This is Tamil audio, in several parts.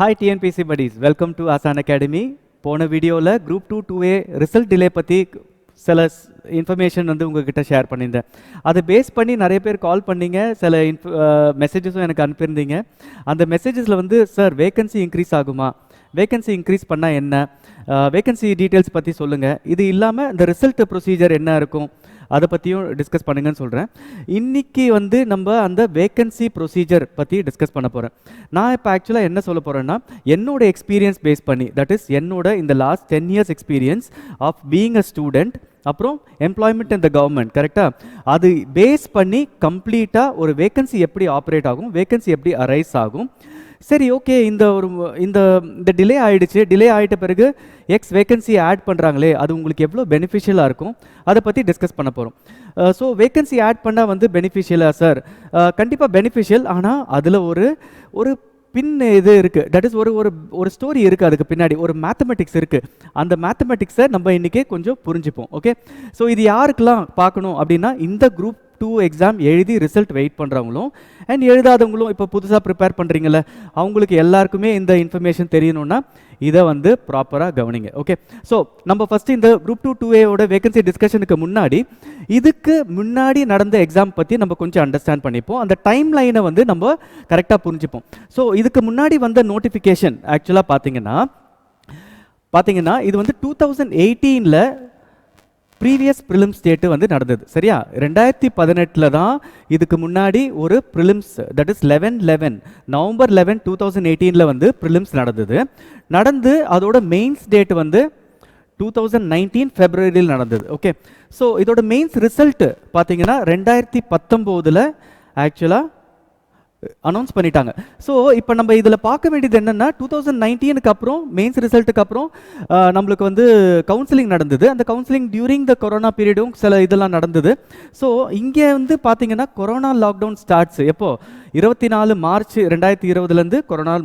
Hi TNPSC buddies, welcome to Aasan academy. போன வீடியோவில் குரூப் 2A ரிசல்ட் டிலே பற்றி சில இன்ஃபர்மேஷன் வந்து உங்ககிட்ட ஷேர் பண்ணியிருந்தேன். அதை பேஸ் பண்ணி நிறைய பேர் கால் பண்ணீங்க, சில மெசேஜஸும் எனக்கு அனுப்பியிருந்தீங்க. அந்த மெசேஜஸில் வந்து சார் வேகன்சி இன்க்ரீஸ் ஆகுமா, வேகன்சி இன்க்ரீஸ் பண்ணால் என்ன, வேகன்சி டீட்டெயில்ஸ் பற்றி சொல்லுங்கள், இது இல்லாமல் இந்த ரிசல்ட் ப்ரொசீஜர் என்ன இருக்கும் அதை பற்றியும் டிஸ்கஸ் பண்ணுங்கன்னு சொல்கிறேன். இன்றைக்கி வந்து நம்ம அந்த வேகன்சி ப்ரொசீஜர் பற்றி டிஸ்கஸ் பண்ண போகிறேன். நான் இப்போ ஆக்சுவலாக என்ன சொல்ல போகிறேன்னா, என்னோட எக்ஸ்பீரியன்ஸ் பேஸ் பண்ணி, தட் இஸ் என்னோட இந்த last 10 years experience of being a student, அப்புறம் எம்ப்ளாய்மெண்ட் இன் த கவர்மெண்ட், கரெக்டாக அது பேஸ் பண்ணி கம்ப்ளீட்டாக ஒரு வேகன்சி எப்படி ஆப்ரேட் ஆகும், வேகன்சி எப்படி அரைஸ் ஆகும். சரி, ஓகே, இந்த டிலே ஆகிடுச்சு, டிலே ஆகிட்ட பிறகு எக்ஸ் வேகன்சி ஆட் பண்ணுறாங்களே, அது உங்களுக்கு எவ்வளோ பெனிஃபிஷியலாக இருக்கும் அதை பற்றி டிஸ்கஸ் பண்ண போகிறோம். ஸோ வேகன்சி ஆட் பண்ணால் வந்து பெனிஃபிஷியலாக சார், கண்டிப்பாக பெனிஃபிஷியல். ஆனால் அதில் ஒரு பின் இது இருக்குது, தட் இஸ் ஒரு ஸ்டோரி இருக்குது, அதுக்கு பின்னாடி ஒரு மேத்தமெட்டிக்ஸ் இருக்குது. அந்த மேத்தமெட்டிக்ஸை நம்ம இன்றைக்கே கொஞ்சம் புரிஞ்சுப்போம். ஓகே, ஸோ இது யாருக்கெல்லாம் பார்க்கணும் அப்படின்னா, இந்த குரூப் 2 எக்ஸாம் எழுதி ரிசல்ட் வெயிட் பண்ணுறவங்களும் அண்ட் எழுதாதவங்களும், இப்போ புதுசாக ப்ரிப்பேர் பண்ணுறீங்கள அவங்களுக்கு எல்லாருக்குமே இந்த இன்ஃபர்மேஷன் தெரியணும்னா இதை வந்து ப்ராப்பராக கவனிங்க. ஓகே, ஸோ நம்ம ஃபஸ்ட்டு இந்த குரூப் 2A வேகன்சி டிஸ்கஷனுக்கு முன்னாடி இதுக்கு முன்னாடி நடந்த எக்ஸாம் பற்றி நம்ம கொஞ்சம் அண்டர்ஸ்டாண்ட் பண்ணிப்போம். அந்த டைம் லைனை வந்து நம்ம கரெக்டாக புரிஞ்சுப்போம். ஸோ இதுக்கு முன்னாடி வந்த நோட்டிஃபிகேஷன் ஆக்சுவலாக பார்த்தீங்கன்னா இது வந்து 2018 ப்ரீவியஸ் ப்ரிலிம்ஸ் டேட்டு வந்து நடந்தது. சரியா, 2018 தான் இதுக்கு முன்னாடி ஒரு ப்ரிலிம்ஸ், தட் இஸ் November 11, 2018 வந்து ப்ரிலிம்ஸ் நடந்து அதோட மெயின்ஸ் டேட் வந்து 2019 February நடந்தது. ஓகே, ஸோ இதோட மெயின்ஸ் ரிசல்ட் பார்த்தீங்கன்னா 2019 ஆக்சுவலாக அனௌன்ஸ் பண்ணிட்டாங்க. ஸோ இப்போ நம்ம இதில் பார்க்க வேண்டியது என்னென்னா, 2019 அப்புறம் மெயின்ஸ் ரிசல்ட்டுக்கு அப்புறம் நம்மளுக்கு வந்து கவுன்சிலிங் நடந்தது. அந்த கவுன்சிலிங் டியூரிங் த கொரோனா பீரியடும் சில இதெல்லாம் நடந்தது. ஸோ இங்கே வந்து பார்த்தீங்கன்னா கொரோனா லாக்டவுன் ஸ்டார்ட்ஸ் எப்போ, 24 March 2020 corona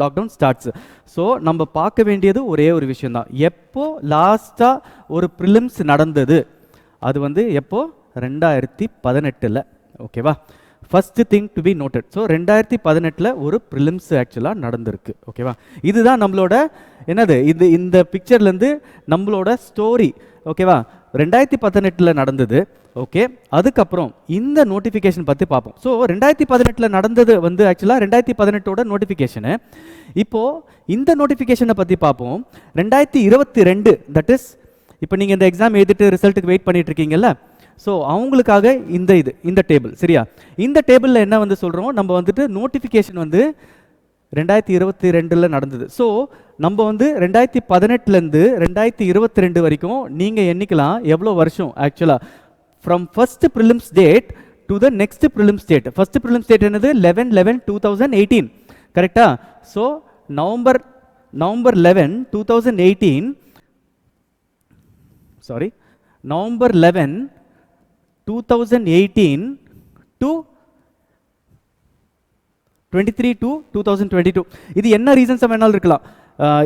lockdown starts. So நம்ம பார்க்க வேண்டியது ஒரே ஒரு விஷயம் தான், எப்போ லாஸ்ட்டாக ஒரு ப்ரிலிம்ஸ் நடந்தது, அது வந்து எப்போ 2018. ஓகேவா, first thing to be noted. So 2018 ஒரு ப்ரிலிம்ஸ் ஆக்சுவலாக நடந்திருக்கு. ஓகேவா, இதுதான் நம்மளோட என்னது, இந்த பிக்சர்லேருந்து நம்மளோட ஸ்டோரி. ஓகேவா, 2018 நடந்தது. ஓகே, அதுக்கப்புறம் இந்த நோட்டிஃபிகேஷன் பற்றி பார்ப்போம். ஸோ 2018 நடந்தது வந்து ஆக்சுவலாக 2018 நோட்டிஃபிகேஷனு. இப்போது இந்த நோட்டிஃபிகேஷனை பற்றி பார்ப்போம். 2022, தட் இஸ் இப்போ நீங்கள் இந்த எக்ஸாம் எழுதிட்டு ரிசல்ட்டுக்கு வெயிட் பண்ணிட்டு இருக்கீங்கல்ல, ஸோ அவங்களுக்காக இந்த டேபிள். சரியா, இந்த டேபிளில் என்ன வந்து சொல்கிறோம், நம்ம வந்துட்டு நோட்டிஃபிகேஷன் வந்து 2022 நடந்தது. ஸோ நம்ம வந்து 2018 2022 வரைக்கும் நீங்கள் எண்ணிக்கலாம் எவ்வளோ வருஷம் ஆக்சுவலாக, from first prelims date to the next prelims date. First prelims date என்னது 11/11/2018, கரெக்டா. So November 11, 2018, sorry, November 11, 2018 to 23 to 2022. இது என்ன ரீசன்ஸ் வேணாலும் இருக்கலாம்.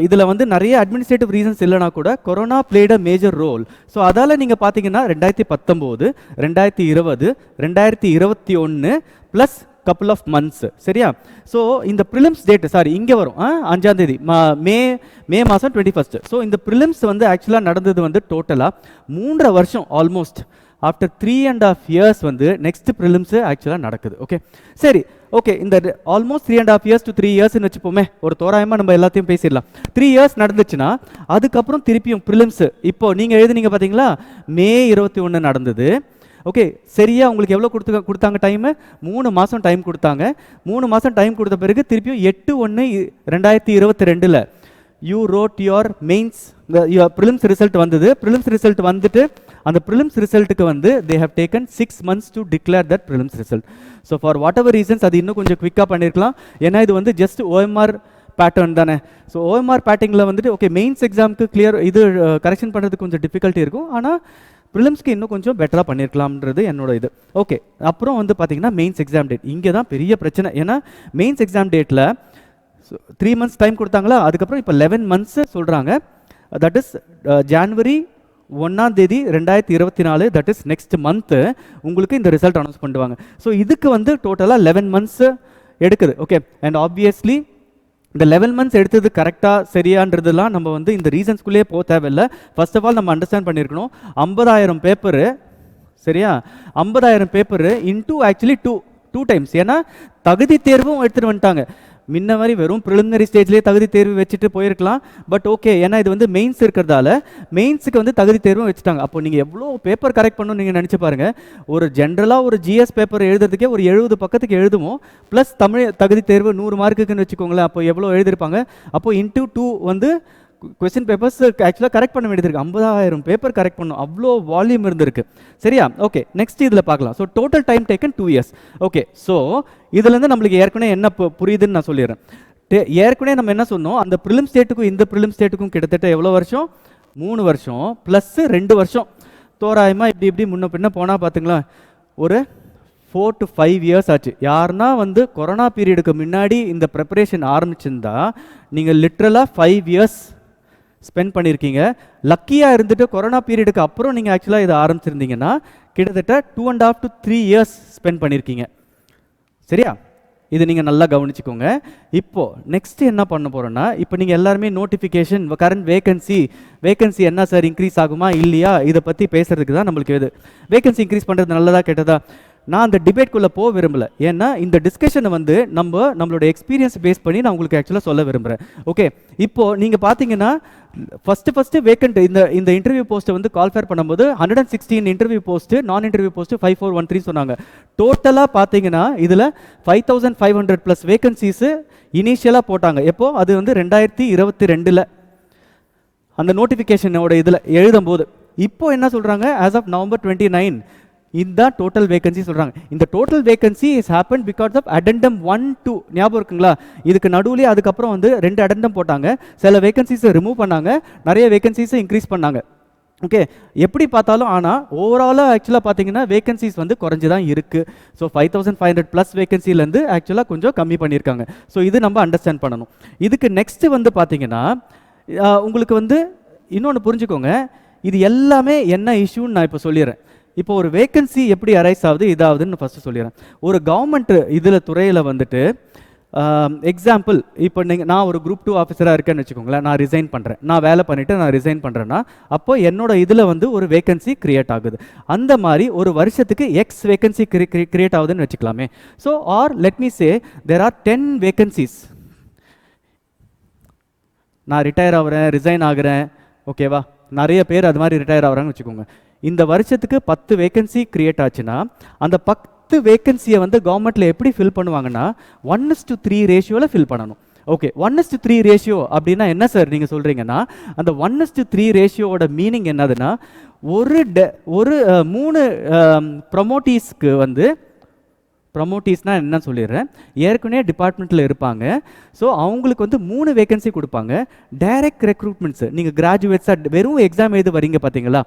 இதில் வந்து நிறைய அட்மினிஸ்ட்ரேட்டிவ் ரீசன்ஸ் இல்லைனா கூட corona played a major role. So அதால் நீங்கள் பார்த்தீங்கன்னா 2019, 2020, 2021 ப்ளஸ் couple of months. சரியா, ஸோ இந்த ப்ரிலிம்ஸ் டேட், சாரி இங்கே வரும் 5ஆம் தேதி மே மாதம் 21. ஸோ இந்த ப்ரிலிம்ஸ் வந்து ஆக்சுவலாக நடந்தது வந்து டோட்டலாக 3.5 வருஷம், ஆல்மோஸ்ட் ஆஃப்டர் 3.5 years வந்து நெக்ஸ்ட் ப்ரிலிம்ஸு ஆக்சுவலாக நடக்குது. ஓகே, சரி, ஓகே, இந்த ஆல்மோஸ்ட் 3.5 years to 3 yearsன்னு வச்சுப்போமே, ஒரு தோராயமாக நம்ம எல்லாத்தையும் பேசிடலாம். 3 years நடந்துச்சுன்னா அதுக்கப்புறம் திருப்பியும் ப்ரிலிம்ஸு இப்போ நீங்கள் எழுதுனீங்க பார்த்தீங்களா, May 21 நடந்தது. ஓகே, சரியா, உங்களுக்கு எவ்வளோ கொடுத்தாங்க டைமு, 3 மாதம் டைம் கொடுத்தாங்க. 3 மாதம் டைம் கொடுத்த பிறகு திருப்பியும் 8/1/2022 you wrote your mains, prelims result வந்தது. ப்ரிலிம்ஸ் ரிசல்ட் வந்துட்டு அந்த ப்ரிலிம்ஸ் ரிசல்ட்டுக்கு வந்து they have taken 6 months to declare that prelims result. So for whatever reasons அது இன்னும் கொஞ்சம் குவிக்காக பண்ணியிருக்கலாம், ஏன்னா இது வந்து ஜஸ்ட் OMR பேட்டர்ன் தானே. ஸோ OMR பேட்டர்னில் வந்துட்டு ஓகே, மெயின்ஸ் எக்ஸாமுக்கு கிளியர் இது கரெக்ஷன் பண்ணுறதுக்கு கொஞ்சம் டிஃபிகல்ட்டி இருக்கும், ஆனால் ப்ரிலிம்ஸ்க்கு இன்னும் கொஞ்சம் பெட்டராக பண்ணியிருக்கலாம்ன்றது என்னோட இது. ஓகே, அப்புறம் வந்து பார்த்தீங்கன்னா மெயின்ஸ் எக்ஸாம் டேட், இங்கே தான் பெரிய பிரச்சனை. ஏன்னா மெயின்ஸ் எக்ஸாம் டேட்டில் 3 months டைம் கொடுத்தாங்களா, அதுக்கப்புறம் இப்போ 11 months சொல்கிறாங்க. தட் இஸ் January 1ஆம் தேதி 2024, தட் இஸ் நெக்ஸ்ட் மந்த்து உங்களுக்கு இந்த ரிசல்ட் அனௌன்ஸ் பண்ணுவாங்க. ஸோ இதுக்கு வந்து டோட்டலாக 11 months எடுக்குது. ஓகே, அண்ட் ஆப்வியஸ்லி இந்த 11 மந்த்ஸ் எடுத்தது கரெக்டாக சரியான்றதுலாம் நம்ம வந்து இந்த ரீசன்ஸ்குள்ளேயே போக தேவையில்லை. ஃபர்ஸ்ட் ஆஃப் ஆல் நம்ம அண்டர்ஸ்டாண்ட் பண்ணியிருக்கணும், 50,000 பேப்பரு சரியா, 50,000 paper into actually two times. ஏன்னா தகுதி தேர்வும் எடுத்துகிட்டு வந்துட்டாங்க. முன்ன மாதிரி வெறும் ப்ரிலிமினரி ஸ்டேஜ்லேயே தகுதி தேர்வு வச்சுட்டு போயிருக்கலாம். பட் ஓகே, ஏன்னா இது வந்து மெயின்ஸ் இருக்கிறதால மெயின்ஸுக்கு வந்து தகுதி தேர்வும் வச்சுட்டாங்க. அப்போ நீங்கள் எவ்வளோ பேப்பர் கரெக்ட் பண்ணணும்னு நீங்கள் நினச்சி பாருங்கள். ஒரு ஜென்ரலாக ஒரு ஜிஎஸ் பேப்பர் எழுதுறதுக்கே ஒரு 70 பக்கத்துக்கு எழுதுவோம். ப்ளஸ் தமிழ் தகுதி தேர்வு 100 மார்க்குன்னு வச்சுக்கோங்களேன். அப்போ எவ்வளோ எழுதியிருப்பாங்க? அப்போ இன்டூ 2 வந்து கொஸ்டின் பேப்பர்ஸ் ஆக்சுவலாக கரெக்ட் பண்ண வேண்டியது இருக்குது. 50,000 பேப்பர் கரெக்ட் பண்ணணும், அவ்வளோ வால்யூம் இருந்திருக்கு. சரியா? ஓகே, நெக்ஸ்ட் இதில் பார்க்கலாம். So total time taken 2 years. Okay, so இதுலேருந்து நம்மளுக்கு ஏற்கனவே என்ன புரியுதுன்னு நான் சொல்லிடுறேன். ஏற்கனவே நம்ம என்ன சொன்னோம், அந்த ப்ரிலிம் ஸ்டேட்டுக்கும் இந்த ப்ரிலிம் ஸ்டேட்டுக்கும் கிட்டத்தட்ட எவ்வளோ வருஷம்? 3 வருஷம் ப்ளஸ் 2 வருஷம் தோராயமாக இப்படி முன்ன பின்ன போனால் பார்த்துங்களா, ஒரு 4 to 5 years ஆச்சு. யாருன்னா வந்து கொரோனா பீரியடுக்கு முன்னாடி இந்த ப்ரிப்பரேஷன் ஆரம்பிச்சிருந்தா நீங்கள் லிட்ரலாக 5 years ஸ்பெண்ட் பண்ணியிருக்கீங்க. லக்கியாக இருந்துட்டு கொரோனா பீரியடுக்கு அப்புறம் நீங்கள் ஆக்சுவலாக இதை ஆரம்பிச்சிருந்தீங்கன்னா கிட்டத்தட்ட 2.5 to 3 years ஸ்பெண்ட் பண்ணியிருக்கீங்க. சரியா? இது நீங்கள் நல்லா கவனிச்சுக்கோங்க. இப்போது நெக்ஸ்ட் என்ன பண்ண போகிறோன்னா, இப்போ நீங்கள் எல்லாருமே நோட்டிஃபிகேஷன், கரண்ட் வேகன்சி என்ன சார் இன்க்ரீஸ் ஆகுமா இல்லையா, இதை பற்றி பேசுறதுக்கு தான் நம்மளுக்கு இது. வேகன்சி இன்க்ரீஸ் பண்ணுறது நல்லதா கெட்டதா? நான் அந்த டிபேட்குள்ளே போக விரும்பலை. ஏன்னா இந்த டிஸ்கஷனை வந்து நம்மளோட எக்ஸ்பீரியன்ஸ் பேஸ் பண்ணி நான் உங்களுக்கு ஆக்சுவலாக சொல்ல விரும்புகிறேன். ஓகே, இப்போது நீங்கள் பார்த்தீங்கன்னா ஃபஸ்ட்டு வேக்கண்ட் இந்த இன்டர்வியூ போஸ்ட்டை வந்து கால்ஃபேர் பண்ணும்போது 116 இன்டர்வியூ போஸ்ட்டு, நான் இன்டர்வியூ போஸ்ட்டு 5413 சொன்னாங்க. டோட்டலாக பார்த்தீங்கன்னா இதில் 5500 ப்ளஸ் வேகன்சிஸு இனிஷியலாக போட்டாங்க. எப்போ? அது வந்து 2022 அந்த நோட்டிஃபிகேஷனோட இதில் எழுதும்போது. இப்போ என்ன சொல்கிறாங்க, ஆஸ் ஆஃப் November 29 இந்த டோட்டல் வேகன்சி சொல்கிறாங்க. இந்த total vacancy is happen because of addendum 1, 2. ஞாபகம் இருக்குங்களா? இதுக்கு நடுவுலேயே அதுக்கப்புறம் வந்து 2 அடெண்டம் போட்டாங்க. சில வேகன்சிஸை ரிமூவ் பண்ணாங்க, நிறைய வேகன்சிஸை இன்க்ரீஸ் பண்ணாங்க. ஓகே, எப்படி பார்த்தாலும் ஆனால் ஓவராலாக ஆக்சுவலாக பார்த்தீங்கன்னா வேகன்சிஸ் வந்து குறைஞ்சி தான் இருக்குது. ஸோ 5500 ப்ளஸ் வேகன்சிலேருந்து ஆக்சுவலாக கொஞ்சம் கம்மி பண்ணியிருக்காங்க. ஸோ இது நம்ம அண்டர்ஸ்டாண்ட் பண்ணணும். இதுக்கு நெக்ஸ்ட்டு வந்து பார்த்தீங்கன்னா உங்களுக்கு வந்து இன்னொன்று புரிஞ்சுக்கோங்க, இது எல்லாமே என்ன இஷ்யூன்னு நான் இப்போ சொல்லிடுறேன். இப்போ ஒரு வேகன்சி எப்படி அரைஸ் ஆகுது இதாகுதுன்னு ஃபஸ்ட்டு சொல்லிடுறேன். ஒரு கவர்மெண்ட் இதில் துறையில் வந்துட்டு எக்ஸாம்பிள், இப்போ நான் ஒரு குரூப் 2 ஆஃபீஸராக இருக்கேன்னு வச்சுக்கோங்களேன். நான் ரிசைன் பண்ணுறேன், நான் வேலை பண்ணிவிட்டு நான் ரிசைன் பண்ணுறேன்னா அப்போ என்னோட இதில் வந்து ஒரு வேகன்சி கிரியேட் ஆகுது. அந்த மாதிரி ஒரு வருஷத்துக்கு எக்ஸ் வேகன்சி கிரியேட் ஆகுதுன்னு வச்சுக்கலாமே. So or let me say there are 10 vacancies. நான் ரிட்டையர் ஆகிறேன், ரிசைன் ஆகிறேன், ஓகேவா? நிறைய பேர் அது மாதிரி ரிட்டையர் ஆகிறாங்கன்னு வச்சுக்கோங்க. இந்த வருஷத்துக்கு 10 வேகன்சி கிரியேட் ஆச்சுன்னா அந்த 10 வேகன்சியை வந்து கவர்மெண்ட்டில் எப்படி ஃபில் பண்ணுவாங்கன்னா 1:3 ரேஷியோவில் ஃபில் பண்ணணும். ஓகே, 1:3 ரேஷியோ அப்படின்னா என்ன சார் நீங்கள் சொல்கிறீங்கன்னா, அந்த 1:3 ரேஷியோவோட மீனிங் என்னதுன்னா, ஒரு 3 ப்ரொமோட்டீஸ்க்கு வந்து, ப்ரொமோட்டீஸ்னால் என்ன சொல்லிடுறேன், ஏற்கனவே டிபார்ட்மெண்ட்டில் இருப்பாங்க. ஸோ அவங்களுக்கு வந்து 3 வேகன்சி கொடுப்பாங்க. டைரக்ட் ரெக்ரூட்மெண்ட்ஸு, நீங்கள் கிராஜுவேட்ஸாக வெறும் எக்ஸாம் எழுதி வரீங்க பார்த்தீங்களா,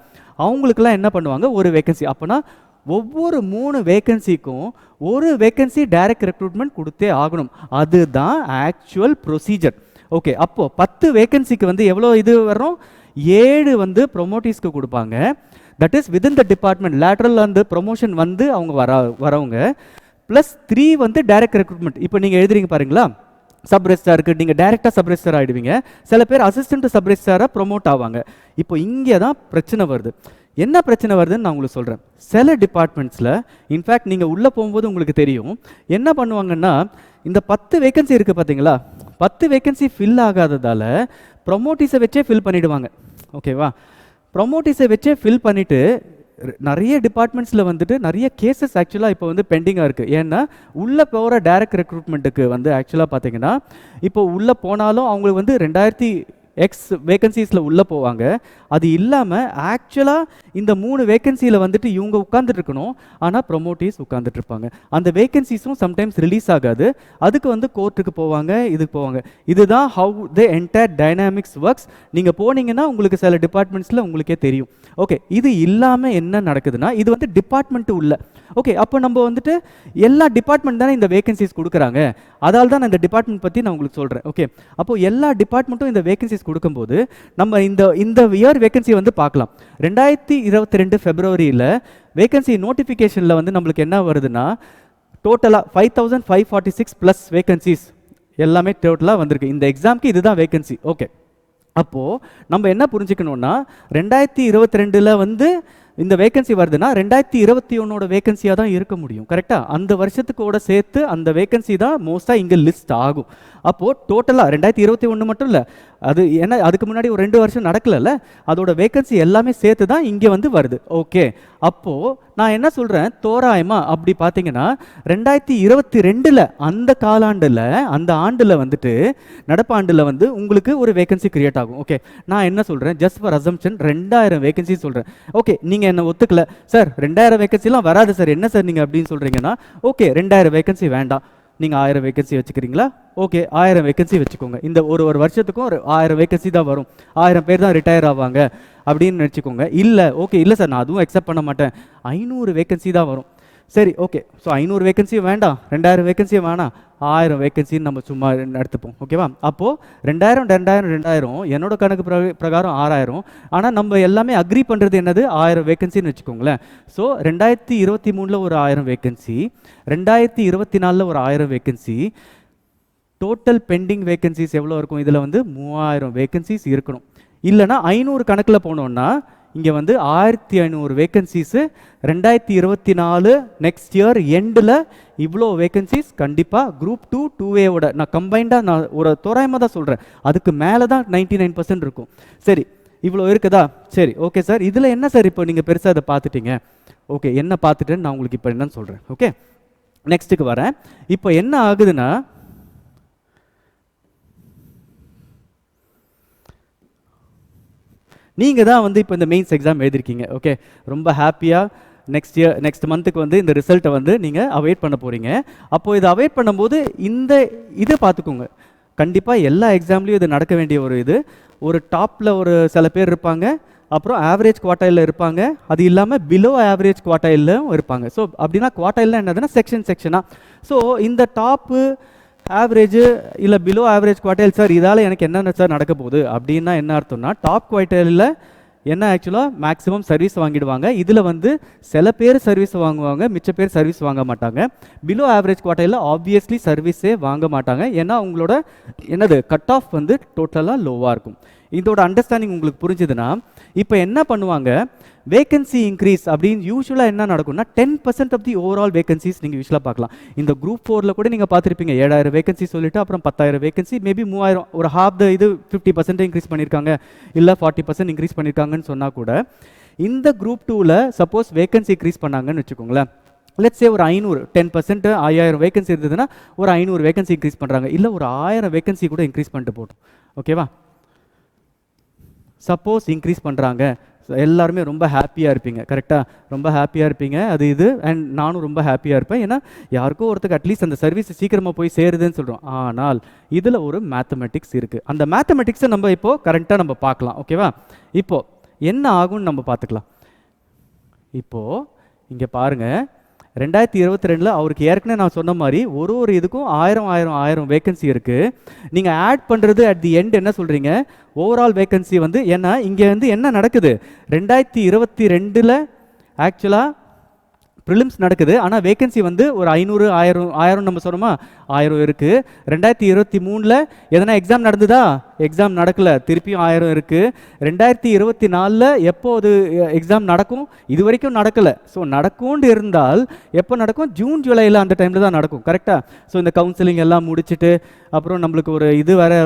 அவங்களுக்குலாம் என்ன பண்ணுவாங்க, ஒரு வேகன்சி. அப்போனா ஒவ்வொரு 3 வேகன்சிக்கும் ஒரு வேகன்சி டைரக்ட் ரெக்ரூட்மெண்ட் கொடுத்தே ஆகணும். அதுதான் ஆக்சுவல் ப்ரொசீஜர். ஓகே, அப்போது 10 வேகன்சிக்கு வந்து எவ்வளோ இது வரும், 7 வந்து ப்ரொமோட்டீஸ்க்கு கொடுப்பாங்க. That is within the department lateral அந்த ப்ரொமோஷன் வந்து அவங்க வரவங்க ப்ளஸ் 3 வந்து டைரக்ட் ரெக்ரூட்மெண்ட். இப்போ நீங்கள் எழுதுறீங்க பாருங்களா, சப் ரெஜிஸ்ட்ராருக்கு நீங்கள் டைரெக்டாக சப் ரெஜிஸ்ட்ரார் ஆகிடுவீங்க. சில பேர் அசிஸ்டன்ட் சப் ரெஜிஸ்ட்ராராக ப்ரொமோட் ஆவாங்க. இப்போ இங்கே தான் பிரச்சனை வருது. என்ன பிரச்சனை வருதுன்னு நான் உங்களுக்கு சொல்கிறேன். சில டிபார்ட்மெண்ட்ஸில் இன்ஃபேக்ட் நீங்கள் உள்ளே போகும்போது உங்களுக்கு தெரியும் என்ன பண்ணுவாங்கன்னா, இந்த 10 வேகன்சி இருக்குது பார்த்தீங்களா, 10 வேகன்சி ஃபில் ஆகாததால் ப்ரொமோட்டீஸை வச்சே ஃபில் பண்ணிவிடுவாங்க. ஓகேவா? ப்ரொமோட்டீஸை வச்சே ஃபில் பண்ணிவிட்டு நிறைய டிபார்ட்மெண்ட்ஸில் வந்துட்டு நிறைய கேசஸ் ஆக்சுவலாக இப்போ வந்து பெண்டிங்காக இருக்குது. ஏன்னா உள்ளே போகிற டைரக்ட் ரெக்ரூட்மெண்ட்டுக்கு வந்து ஆக்சுவலாக பார்த்தீங்கன்னா இப்போ உள்ளே போனாலும் அவங்களுக்கு வந்து 2000 எக்ஸ் வேகன்சிஸில் உள்ளே போவாங்க. அது இல்லாமல் ஆக்சுவலாக இந்த 3 வேகன்சியில் வந்துட்டு இவங்க உட்காந்துட்டு இருக்கணும், ஆனால் ப்ரொமோட்டீஸ் உட்காந்துட்டு இருப்பாங்க. அந்த வேகன்சிஸும் சம்டைம்ஸ் ரிலீஸ் ஆகாது. அதுக்கு வந்து கோர்ட்டுக்கு போவாங்க, இதுக்கு போவாங்க. இதுதான் how the entire dynamics works. நீங்கள் போனீங்கன்னா உங்களுக்கு சில டிபார்ட்மெண்ட்ஸில் உங்களுக்கே தெரியும். ஓகே, இது இல்லாமல் என்ன நடக்குதுன்னா, இது வந்து டிபார்ட்மெண்ட்டு உள்ள. ஓகே, அப்போ நம்ம வந்துட்டு எல்லா டிபார்ட்மெண்ட் தானே இந்த வேகன்சிஸ் கொடுக்குறாங்க. அதால் தான் நான் இந்த டிபார்ட்மெண்ட் பற்றி நான் உங்களுக்கு சொல்கிறேன். ஓகே, அப்போது எல்லா டிபார்ட்மெண்ட்டும் இந்த வேகன்சிஸ் கொடுக்கும்போது நம்ம இந்த இயர் வேகன்சி வந்து பார்க்கலாம். 2022 ஃபெப்ரவரியில் வேகன்சி நோட்டிஃபிகேஷனில் வந்து நம்மளுக்கு என்ன வருதுன்னா, டோட்டலாக 5546 ப்ளஸ் வேகன்சிஸ் எல்லாமே டோட்டலாக வந்திருக்கு. இந்த எக்ஸாம்க்கு இதுதான் வேகன்சி. ஓகே, அப்போது நம்ம என்ன புரிஞ்சுக்கணுன்னா 2022 வந்து இந்த வேகன்சி வருதுன்னா 2021 வேகன்சியாக தான் இருக்க முடியும். கரெக்டாக அந்த வருஷத்துக்கோட சேர்த்து அந்த வேகன்சி தான் மோஸ்ட்டாக இங்கே லிஸ்ட் ஆகும். அப்போது டோட்டலாக 2021 மட்டும் இல்லை, அது ஏன்னா அதுக்கு முன்னாடி ஒரு 2 வருஷம் நடக்கலைல்ல, அதோட வேகன்சி எல்லாமே சேர்த்து தான் இங்கே வந்து வருது. ஓகே, அப்போது நான் என்ன சொல்கிறேன், தோராயமாக அப்படி பார்த்தீங்கன்னா 2022 அந்த காலாண்டில் அந்த ஆண்டில் வந்துட்டு நடப்பாண்டில் வந்து உங்களுக்கு ஒரு வேகன்சி கிரியேட் ஆகும். ஓகே, நான் என்ன சொல்கிறேன், ஜஸ்ட் ஃபார் அசம்ஷன் 2000 வேகன்சி சொல்கிறேன். ஓகே, நீங்கள் என்ன ஒத்துக்கல சார், 2000 வேகன்சிலாம் வராது சார், என்ன சார் நீங்கள் அப்படின்னு சொல்கிறீங்கன்னா, ஓகே 2000 வேகன்சி வேண்டாம், நீங்கள் 1000 வேகன்சி வச்சுக்கிறீங்களா? ஓகே, 1000 வேகன்சி வச்சுக்கோங்க. இந்த ஒரு வருஷத்துக்கும் ஒரு 1000 வேகன்சி தான் வரும், 1000 பேர் தான் ரிட்டையர் ஆவாங்க அப்படின்னு நினச்சிக்கோங்க. இல்லை, ஓகே இல்லை சார், நான் அதுவும் அக்செப்ட் பண்ண மாட்டேன், 500 வேகன்சி தான் வரும். சரி, ஓகே, ஸோ 500 வேகன்சியும் வேண்டாம், 2000 வேகன்சியும் வேணாம், 1000 வேகன்சின்னு நம்ம சும்மா எடுத்துப்போம். ஓகேவா? அப்போது 2000 என்னோட கணக்கு பிரகாரம் 6000. ஆனால் நம்ம எல்லாமே அக்ரி பண்ணுறது என்னது, 1000 வேகன்சின்னு வச்சுக்கோங்களேன். ஸோ 2023 ஒரு 1000 வேகன்சி, 2024 ஒரு 1000 வேகன்சி, டோட்டல் பெண்டிங் வேகன்சிஸ் எவ்வளோ இருக்கும், இதில் வந்து 3000 வேகன்சிஸ் இருக்கணும். இல்லைனா 500 கணக்கில் போனோன்னா இங்கே வந்து 1500 வேகன்சிஸு 2024 நெக்ஸ்ட் இயர் எண்டில் இவ்வளோ வேகன்சிஸ் கண்டிப்பாக குரூப் 2 2A நான் கம்பைண்டாக நான் ஒரு தோராயமாக தான் சொல்கிறேன், அதுக்கு மேலே தான் 99% இருக்கும். சரி, இவ்வளோ இருக்குதா? சரி, ஓகே சார், இதில் என்ன சார் இப்போ நீங்கள் பெருசாக அதை பார்த்துட்டீங்க. ஓகே, என்ன பார்த்துட்டேன்னு நான் உங்களுக்கு இப்போ என்னன்னு சொல்கிறேன். ஓகே, நெக்ஸ்ட்டுக்கு வரேன். இப்போ என்ன ஆகுதுன்னா, நீங்கள் தான் வந்து இப்போ இந்த மெயின்ஸ் எக்ஸாம் எழுதிருக்கீங்க. ஓகே, ரொம்ப ஹாப்பியாக நெக்ஸ்ட் மந்த்துக்கு வந்து இந்த ரிசல்ட்டை வந்து நீங்கள் அவைட் பண்ண போகிறீங்க. அப்போது இதை அவைட் பண்ணும்போது இதை பார்த்துக்கோங்க. கண்டிப்பாக எல்லா எக்ஸாம்லேயும் இது நடக்க வேண்டிய ஒரு டாப்பில் ஒரு சில பேர் இருப்பாங்க, அப்புறம் ஆவரேஜ் குவார்டைலில் இருப்பாங்க, அது இல்லாமல் பிலோ ஆவரேஜ் குவார்டைலும் இருப்பாங்க. ஸோ அப்படின்னா குவார்டைலில் என்னதுன்னா செக்ஷனாக. ஸோ இந்த டாப்பு ஆவரேஜ் இல்லை பிலோ ஆவரேஜ் குவார்டைல் சார், இதால் எனக்கு என்னென்ன சார் நடக்க போகுது அப்படின்னா என்ன அர்த்தம்னா, டாப் குவார்டைலில் என்ன ஆக்சுவலாக மேக்ஸிமம் சர்வீஸ் வாங்கிடுவாங்க. இதில் வந்து சில பேர் சர்வீஸ் வாங்குவாங்க, மிச்ச பேர் சர்வீஸ் வாங்க மாட்டாங்க. பிலோ ஆவரேஜ் குவார்டைலில் ஆப்வியஸ்லி சர்வீஸே வாங்க மாட்டாங்க, ஏன்னா உங்களோட கட் ஆஃப் வந்து டோட்டலாக லோவாக இருக்கும். இதோட அண்டர்ஸ்டாண்டிங் உங்களுக்கு புரிஞ்சுதுன்னா, இப்போ என்ன பண்ணுவாங்க, வேகன்சி இன்க்ரீஸ் அப்படின்னு யூஸ்வலாக என்ன நடக்கும்னா 10% ஆஃப் தி ஓவரால் வேகன்சிஸ் நீங்கள் யூஸ்வலாக பார்க்கலாம். இந்த குரூப் 4ல் கூட நீங்கள் பார்த்துருப்பீங்க, 7000 வேகன்சி சொல்லிட்டு அப்புறம் 10000 வேகன்சி, மேபி 3000, ஒரு ஹாஃப் த 50% இன்க்ரீஸ் பண்ணியிருக்காங்க, இல்லை 40% இன்க்ரீஸ் பண்ணியிருக்காங்கன்னு சொன்னால் கூட, இந்த குரூப் 2ல் சப்போஸ் வேகன்சி இன்க்ரீஸ் பண்ணாங்கன்னு வச்சுக்கோங்களேன், லெட்ஸ் சே ஒரு 500 10% 5000 வேகன்சி இருந்ததுன்னா ஒரு 500 வேகன்சி இன்க்ரீஸ் பண்ணுறாங்க, இல்லை ஒரு 1000 வேகன்சி கூட இன்க்ரீஸ் பண்ணிட்டு போட்டோம். ஓகேவா? சப்போஸ் இன்க்ரீஸ் பண்ணுறாங்க, எல்லாருமே ரொம்ப ஹாப்பியாக இருப்பீங்க. கரெக்டாக? ரொம்ப ஹாப்பியாக இருப்பீங்க, அது அண்ட் நானும் ரொம்ப ஹாப்பியாக இருப்பேன், ஏன்னா யாருக்கோ ஒருத்தருக்கு அட்லீஸ்ட் அந்த சர்வீஸ் சீக்கிரமாக போய் சேருதுன்னு சொல்கிறோம். ஆனால் இதில் ஒரு மேத்தமெட்டிக்ஸ் இருக்குது. அந்த மேத்தமெட்டிக்ஸை நம்ம இப்போது கரெக்டாக நம்ம பார்க்கலாம். ஓகேவா? இப்போது என்ன ஆகும்னு நம்ம பார்த்துக்கலாம். இப்போது இங்கே பாருங்கள், 2022 அவருக்கு ஏற்கனவே நான் சொன்ன மாதிரி ஒரு இதுக்கும் 1000 வேகன்சி இருக்குது. நீங்கள் ஆட் பண்ணுறது அட் தி எண்ட் என்ன சொல்கிறீங்க, ஓவரால் வேகன்சி வந்து, ஏன்னா இங்கே வந்து என்ன நடக்குது, 2022 ஆக்சுவலாக ப்ரிலிம்ஸ் நடக்குது, ஆனால் வேகன்சி வந்து ஒரு 500 1000 நம்ம சொன்னோமா, 1000 இருக்குது. 2023 எதனா எக்ஸாம் நடந்ததா, எக்ஸாம் நடக்கலை, திருப்பியும் 1000 இருக்குது. 2024 எப்போ அது எக்ஸாம் நடக்கும், இது வரைக்கும் நடக்கலை. ஸோ நடக்கும்னு இருந்தால் எப்போ நடக்கும், ஜூன் ஜூலையில் அந்த டைமில் தான் நடக்கும். கரெக்டாக? ஸோ இந்த கவுன்சிலிங் எல்லாம் முடிச்சுட்டு அப்புறம் நம்மளுக்கு ஒரு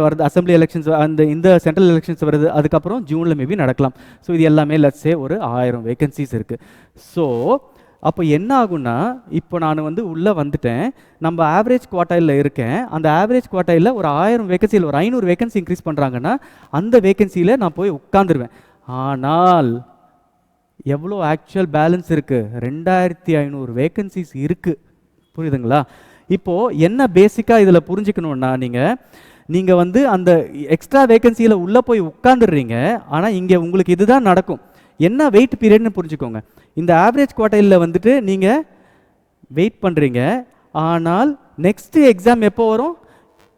வருது, அசம்பிளி எலெக்ஷன்ஸ், இந்த சென்ட்ரல் எலெக்ஷன்ஸ் வருது, அதுக்கப்புறம் ஜூனில் மேபி நடக்கலாம். ஸோ இது எல்லாமே லட்சே ஒரு 1000 வேகன்சிஸ் இருக்குது. ஸோ அப்போ என்ன ஆகும்னா, இப்போ நான் வந்து உள்ளே வந்துட்டேன், நம்ம ஆவரேஜ் குவார்டைலில் இருக்கேன், அந்த ஆவரேஜ் குவார்டைலில் ஒரு 1000 வேகன்சியில் ஒரு 500 வேகன்சி இன்க்ரீஸ் பண்ணுறாங்கன்னா அந்த வேகன்சியில் நான் போய் உட்காந்துருவேன். ஆனால் எவ்வளோ ஆக்சுவல் பேலன்ஸ் இருக்குது, 2500 வேகன்சிஸ் இருக்குது. புரியுதுங்களா? இப்போது என்ன பேசிக்காக இதில் புரிஞ்சுக்கணுன்னா, நீங்கள் வந்து அந்த எக்ஸ்ட்ரா வேகன்சியில் உள்ளே போய் உட்காந்துடுறீங்க, ஆனால் இங்கே உங்களுக்கு இதுதான் நடக்கும். என்ன வெயிட் பீரியட்னு புரிஞ்சுக்கோங்க. இந்த ஆவரேஜ் குவார்டைலில் வந்துட்டு நீங்கள் வெயிட் பண்ணுறீங்க, ஆனால் நெக்ஸ்ட் எக்ஸாம் எப்போ வரும்,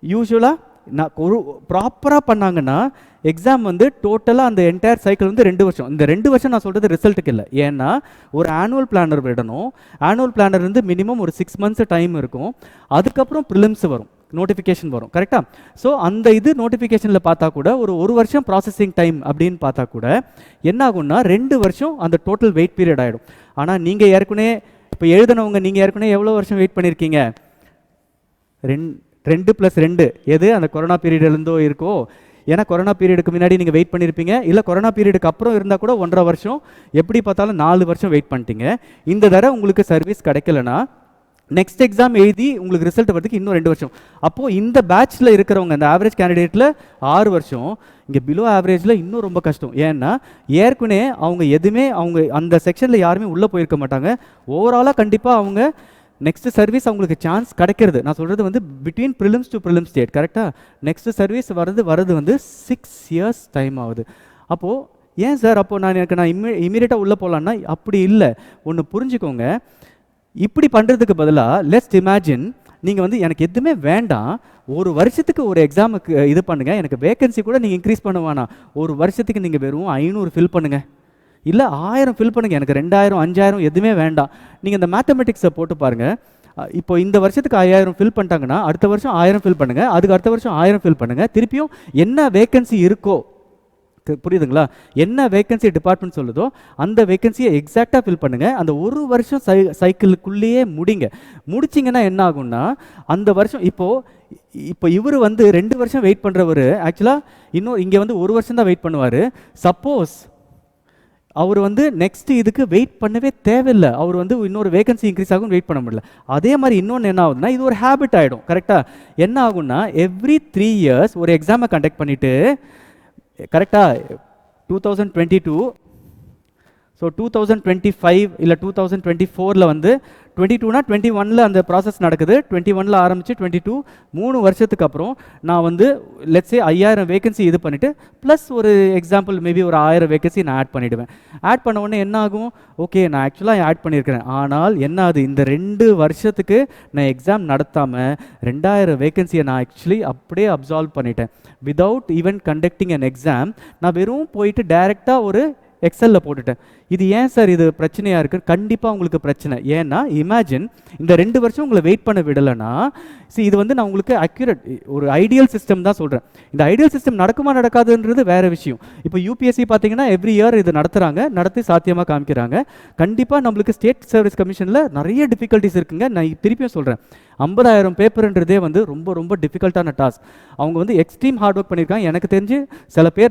யூஸ்வலாக நான் ஒரு ப்ராப்பராக பண்ணாங்கன்னா எக்ஸாம் வந்து டோட்டலாக அந்த என்டையர் சைக்கிள் வந்து 2 வருஷம். இந்த 2 வருஷம் நான் சொல்கிறது ரிசல்ட்டுக்கு இல்லை, ஏன்னா ஒரு ஆனுவல் பிளானர் விடணும். ஆனுவல் பிளானர் வந்து மினிமம் ஒரு 6 months டைம் இருக்கும், அதுக்கப்புறம் ப்ரிலிம்ஸ் வரும். நோட்டிஃபிகேஷன் வரும், கரெக்டா? ஸோ அந்த இது நோட்டிஃபிகேஷனில் பார்த்தா கூட ஒரு வருஷம் ப்ராசஸிங் டைம் அப்படின்னு பார்த்தா கூட என்ன ஆகும்னா 2 வருஷம் அந்த டோட்டல் வெயிட் பீரியட் ஆகிடும். ஆனால் நீங்கள் ஏற்கனவே இப்போ எழுதினவங்க நீங்கள் ஏற்கனவே எவ்வளோ வருஷம் வெயிட் பண்ணியிருக்கீங்க? 2 + 2 எது அந்த கொரோனா பீரியட்லேருந்தோ இருக்கோ. ஏன்னா கொரோனா பீரியடுக்கு முன்னாடி நீங்கள் வெயிட் பண்ணியிருப்பீங்க, இல்லை கொரோனா பீரியடுக்கு அப்புறம் இருந்தால் கூட 1.5 வருஷம், எப்படி பார்த்தாலும் 4 வருஷம் வெயிட் பண்ணிட்டீங்க. இந்த தடவை உங்களுக்கு சர்வீஸ் கிடைக்கலனா நெக்ஸ்ட் எக்ஸாம் எழுதி உங்களுக்கு ரிசல்ட் வரதுக்கு இன்னும் 2 வருஷம். அப்போது இந்த பேட்சில் இருக்கிறவங்க அந்த ஆவரேஜ் கேண்டிடேட்டில் 6 வருஷம், இங்கே பிலோ ஆவரேஜில் இன்னும் ரொம்ப கஷ்டம். ஏன்னா ஏற்கனவே அவங்க எதுவுமே அவங்க அந்த செக்ஷனில் யாருமே உள்ளே போயிருக்க மாட்டாங்க. ஓவராலாக கண்டிப்பாக அவங்க நெக்ஸ்ட் சர்வீஸ் அவங்களுக்கு சான்ஸ் கிடைக்கிறது. நான் சொல்கிறது வந்து between prelims to prelims state, கரெக்டாக? நெக்ஸ்ட் சர்வீஸ் வரது வந்து 6 இயர்ஸ் டைம் ஆகுது. அப்போது ஏன் சார் அப்போது நான் இமீடியட்டாக உள்ளே போகலான்னா அப்படி இல்லை. ஒன்று புரிஞ்சுக்கோங்க, இப்படி பண்ணுறதுக்கு பதிலாக லெட்ஸ் இமேஜின் நீங்கள் வந்து எனக்கு எதுவுமே வேண்டாம், ஒரு வருஷத்துக்கு ஒரு எக்ஸாமுக்கு இது பண்ணுங்கள், எனக்கு வேகன்சி கூட நீங்கள் இன்க்ரீஸ் பண்ண வேணாம், ஒரு வருஷத்துக்கு நீங்கள் வெறும் 500 ஃபில் பண்ணுங்கள், இல்லை 1000 ஃபில் பண்ணுங்கள், எனக்கு 2000 5000 எதுவுமே வேண்டாம். நீங்கள் இந்த மேத்தமெட்டிக்ஸை போட்டு பாருங்கள். இப்போ இந்த வருஷத்துக்கு 5000 ஃபில் பண்ணிட்டாங்கன்னா அடுத்த வருஷம் 1000 ஃபில் பண்ணுங்கள், அதுக்கு அடுத்த வருஷம் 1000 ஃபில் பண்ணுங்கள், திருப்பியும் என்ன வேகன்சி இருக்கோ, புரியுதுங்களா? என்ன வேகன்சி டிபார்ட்மெண்ட் சொல்லுதோ அந்த வேகன்சியை எக்ஸாக்டாக ஃபில் பண்ணுங்கள். அந்த ஒரு வருஷம் சைக்கிளுக்குள்ளேயே முடிச்சிங்கன்னா என்ன ஆகும்னா அந்த வருஷம் இப்போ இவர் வந்து 2 வருஷம் வெயிட் பண்ணுறவர் ஆக்சுவலாக இன்னும் இங்கே வந்து 1 வருஷம் தான் வெயிட் பண்ணுவார். சப்போஸ் அவர் வந்து நெக்ஸ்ட் இதுக்கு வெயிட் பண்ணவே தேவையில்லை, அவர் வந்து இன்னொரு வேகன்சி இன்க்ரீஸ் ஆகும் வெயிட் பண்ண முடியல. அதே மாதிரி இன்னொன்று என்ன ஆகுதுன்னா இது ஒரு ஹேபிட் ஆகிடும், கரெக்டாக? என்ன ஆகும்னா எவ்ரி 3 இயர்ஸ் ஒரு எக்ஸாமை கண்டக்ட் பண்ணிவிட்டு, கரெக்டாக 2022 ஸோ 2025 இல்லை 2024 வந்து 22னா 21 அந்த ப்ராசஸ் நடக்குது, 21 ஆரம்பித்து 22 3 வருஷத்துக்கு அப்புறம் நான் வந்து லெட்ஸே 5000 வேகன்சி இது பண்ணிவிட்டு ப்ளஸ் ஒரு எக்ஸாம்பிள் மேபி ஒரு 1000 வேகன்சி நான் ஆட் பண்ணிவிடுவேன். ஆட் பண்ண உடனே என்ன ஆகும்? ஓகே, நான் ஆக்சுவலாக ஆட் பண்ணியிருக்கிறேன், ஆனால் என்ன ஆகுது, இந்த 2 வருஷத்துக்கு நான் எக்ஸாம் நடத்தாமல் 2000 வேகன்சியை நான் ஆக்சுவலி அப்படியே அப்சால்வ் பண்ணிட்டேன். Without even conducting an exam நான் வெறும் போயிட்டு டைரெக்டாக ஒரு எக்ஸலில் போட்டுட்டேன். இது ஏன் சார் இது பிரச்சனையாக இருக்குது? கண்டிப்பாக உங்களுக்கு பிரச்சனை. ஏன்னா இமேஜின் இந்த 2 வருஷம் உங்களை வெயிட் பண்ண விடலைன்னா, இது வந்து நான் உங்களுக்கு அக்யூரேட் ஒரு ஐடியல் சிஸ்டம் தான் சொல்கிறேன். இந்த ஐடியல் சிஸ்டம் நடக்குமா நடக்காதுன்றது வேறு விஷயம். இப்போ யூபிஎஸ்சி பார்த்தீங்கன்னா எவ்ரி இயர் இது நடத்தி சாத்தியமாக காமிக்கிறாங்க. கண்டிப்பாக நம்மளுக்கு ஸ்டேட் சர்வீஸ் கமிஷனில் நிறைய டிஃபிகல்ட்டிஸ் இருக்குங்க. நான் திருப்பியும் சொல்கிறேன், 50000 பேப்பர்ன்றதே வந்து ரொம்ப ரொம்ப டிஃபிகல்ட்டான டாஸ்க். அவங்க வந்து எக்ஸ்ட்ரீம் ஹார்ட் ஒர்க் பண்ணியிருக்காங்க. எனக்கு தெரிஞ்சு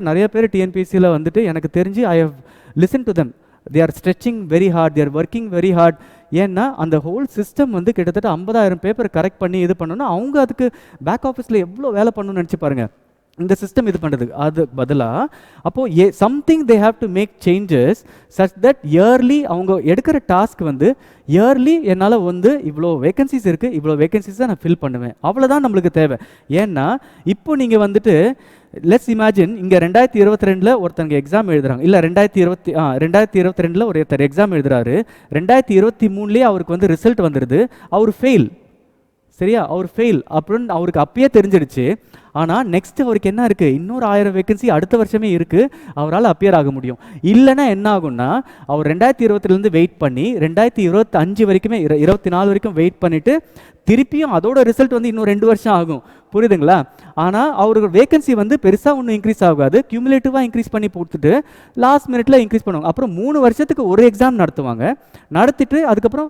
நிறைய பேர் டிஎன்பிஎஸ்சியில் வந்துட்டு எனக்கு தெரிஞ்சு I have listen to them. they are stretching very hard, they are working very hard. ஏன்னா அந்த ஹோல் சிஸ்டம் வந்து கிட்டத்தட்ட 50000 பேப்பர் கரெக்ட் பண்ணி இது பண்ணணும்னா அவங்க அதுக்கு பேக் ஆஃபீஸில் எவ்வளோ வேலை பண்ணணும்னு நினச்சி பாருங்கள் இந்த சிஸ்டம் இது பண்ணுறதுக்கு. அது பதிலாக அப்போது something they have to make changes such that early அவங்க எடுக்கிற டாஸ்க் வந்து இயர்லி என்னால் வந்து இவ்வளோ வேகன்சிஸ் இருக்குது, இவ்வளோ வேகன்சிஸை நான் ஃபில் பண்ணுவேன், அவ்வளோதான் நம்மளுக்கு தேவை. ஏன்னா இப்போ நீங்கள் வந்துட்டு லெட்ஸ் இமேஜின் இங்கே 2022 ஒருத்தங்க எக்ஸாம் எழுதுறாங்க, இல்லை 2022 ஒருத்தர் எக்ஸாம் எழுதுறாரு, 2023 அவருக்கு வந்து ரிசல்ட் வந்துடுது, அவர் ஃபெயில். சரியா? அவர் ஃபெயில் அப்படின்னு அவருக்கு அப்பயே தெரிஞ்சிடுச்சு. ஆனால் நெக்ஸ்ட் அவருக்கு என்ன இருக்குது, இன்னொரு 1000 வேகன்சி அடுத்த வருஷமே இருக்குது, அவரால் அப்பியர் ஆக முடியும். இல்லைன்னா என்ன ஆகும்னா அவர் 2020 வெயிட் பண்ணி 2025 வரைக்குமே 24 வரைக்கும் வெயிட் பண்ணிவிட்டு திருப்பியும் அதோட ரிசல்ட் வந்து இன்னும் 2 வருஷம் ஆகும். புரியுதுங்களா? ஆனால் அவருக்கு வேகன்சி வந்து பெருசாக ஒன்றும் இன்க்ரீஸ் ஆகாது, கியூமுலேட்டிவாக இன்க்ரீஸ் பண்ணி கொடுத்துட்டு லாஸ்ட் மினிட்ல இன்க்ரீஸ் பண்ணுவாங்க. அப்புறம் 3 வருஷத்துக்கு ஒரு எக்ஸாம் நடத்திட்டு அதுக்கப்புறம்